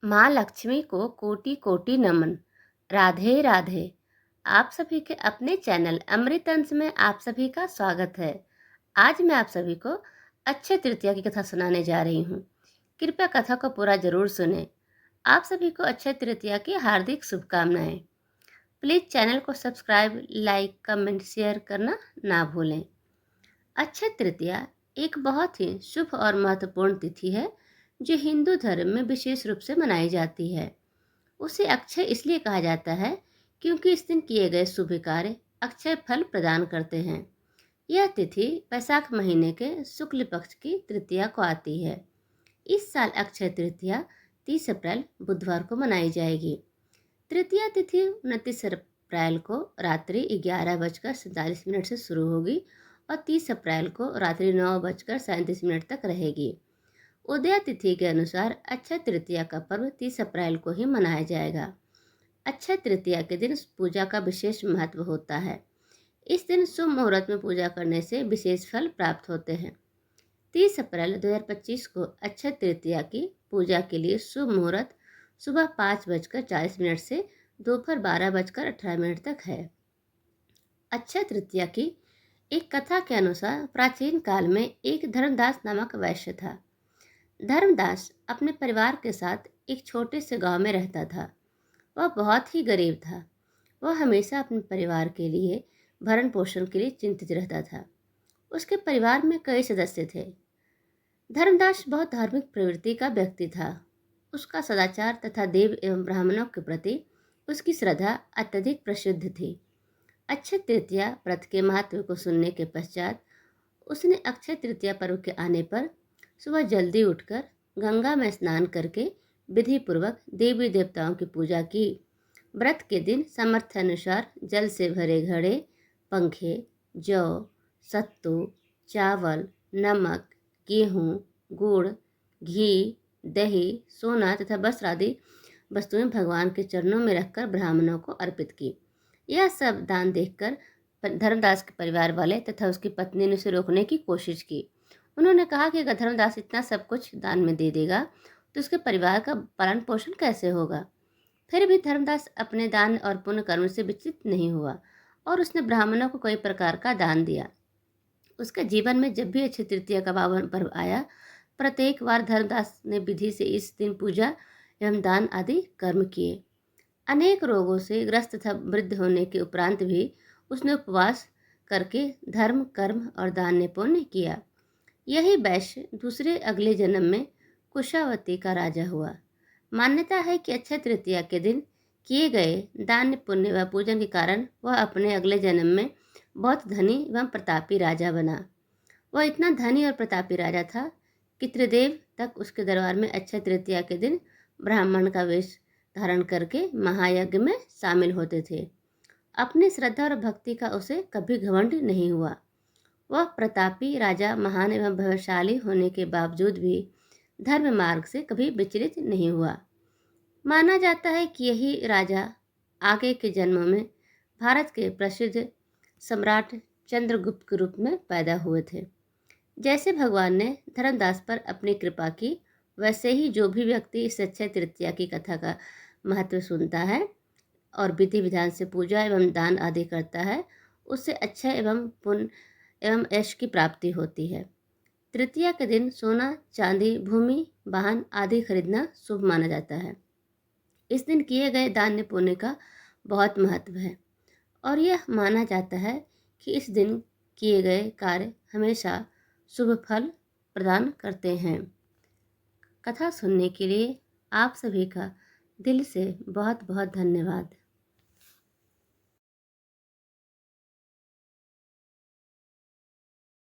माँ लक्ष्मी को कोटि कोटि नमन। राधे राधे। आप सभी के अपने चैनल अमृत अंश में आप सभी का स्वागत है। आज मैं आप सभी को अक्षय तृतीया की कथा सुनाने जा रही हूँ। कृपया कथा को पूरा जरूर सुने। आप सभी को अक्षय तृतीया की हार्दिक शुभकामनाएं। प्लीज चैनल को सब्सक्राइब, लाइक, कमेंट, शेयर करना ना भूलें। अक्षय तृतीया एक बहुत ही शुभ और महत्वपूर्ण तिथि है जो हिंदू धर्म में विशेष रूप से मनाई जाती है। उसे अक्षय इसलिए कहा जाता है क्योंकि इस दिन किए गए शुभ कार्य अक्षय फल प्रदान करते हैं। यह तिथि वैशाख महीने के शुक्ल पक्ष की तृतीया को आती है। इस साल अक्षय तृतीया 30 अप्रैल बुधवार को मनाई जाएगी। तृतीया तिथि 29 अप्रैल को रात्रि 11:47 से शुरू होगी और 30 अप्रैल को रात्रि 9:37 तक रहेगी। उदय तिथि के अनुसार अक्षय तृतीया का पर्व 30 अप्रैल को ही मनाया जाएगा। अक्षय तृतीया के दिन पूजा का विशेष महत्व होता है। इस दिन शुभ मुहूर्त में पूजा करने से विशेष फल प्राप्त होते हैं। 30 अप्रैल 2025 को अक्षय तृतीया की पूजा के लिए शुभ मुहूर्त सुबह 5:40 से दोपहर 12:18 तक है। अक्षय तृतीया की एक कथा के अनुसार प्राचीन काल में एक धर्मदास नामक वैश्य था। धर्मदास अपने परिवार के साथ एक छोटे से गांव में रहता था। वह बहुत ही गरीब था। वह हमेशा अपने परिवार के लिए भरण पोषण के लिए चिंतित रहता था। उसके परिवार में कई सदस्य थे। धर्मदास बहुत धार्मिक प्रवृत्ति का व्यक्ति था। उसका सदाचार तथा देव एवं ब्राह्मणों के प्रति उसकी श्रद्धा अत्यधिक प्रसिद्ध थी। अक्षय तृतीया व्रत के महत्व को सुनने के पश्चात उसने अक्षय तृतीया पर्व के आने पर सुबह जल्दी उठकर गंगा में स्नान करके विधि पूर्वक देवी देवताओं की पूजा की। व्रत के दिन सामर्थ्य अनुसार जल से भरे घड़े, पंखे, जौ, सत्तू, चावल, नमक, गेहूँ, गुड़, घी, दही, सोना तथा वस्त्र आदि वस्तुएं भगवान के चरणों में रखकर ब्राह्मणों को अर्पित की। यह सब दान देखकर धर्मदास के परिवार वाले तथा उसकी पत्नी ने उसे रोकने की कोशिश की। उन्होंने कहा कि अगर धर्मदास इतना सब कुछ दान में दे देगा तो उसके परिवार का पालन पोषण कैसे होगा। फिर भी धर्मदास अपने दान और पुण्य कर्म से विचलित नहीं हुआ और उसने ब्राह्मणों को कई प्रकार का दान दिया। उसके जीवन में जब भी अक्षय तृतीया का पावन पर्व आया, प्रत्येक बार धर्मदास ने विधि से इस दिन पूजा एवं दान आदि कर्म किए। अनेक रोगों से ग्रस्त तथा वृद्ध होने के उपरांत भी उसने उपवास करके धर्म, कर्म और दान ने पुण्य किया। यही वैश्य दूसरे अगले जन्म में कुशावती का राजा हुआ। मान्यता है कि अक्षय तृतीया के दिन किए गए दान, पुण्य व पूजन के कारण वह अपने अगले जन्म में बहुत धनी एवं प्रतापी राजा बना। वह इतना धनी और प्रतापी राजा था कि त्रिदेव तक उसके दरबार में अक्षय तृतीया के दिन ब्राह्मण का वेश धारण करके महायज्ञ में शामिल होते थे। अपनी श्रद्धा और भक्ति का उसे कभी घमंड नहीं हुआ। वह प्रतापी राजा महान एवं भाग्यशाली होने के बावजूद भी धर्म मार्ग से कभी विचलित नहीं हुआ। माना जाता है कि यही राजा आगे के जन्मों में भारत के प्रसिद्ध सम्राट चंद्रगुप्त के रूप में पैदा हुए थे। जैसे भगवान ने धर्मदास पर अपनी कृपा की, वैसे ही जो भी व्यक्ति इस अक्षय तृतीया की कथा का महत्व सुनता है और विधि विधान से पूजा एवं दान आदि करता है, उससे अक्षय एवं पुण्य एवं यश की प्राप्ति होती है। तृतीया के दिन सोना, चांदी, भूमि, वाहन आदि खरीदना शुभ माना जाता है। इस दिन किए गए दान पुण्य का बहुत महत्व है और यह माना जाता है कि इस दिन किए गए कार्य हमेशा शुभ फल प्रदान करते हैं। कथा सुनने के लिए आप सभी का दिल से बहुत बहुत धन्यवाद।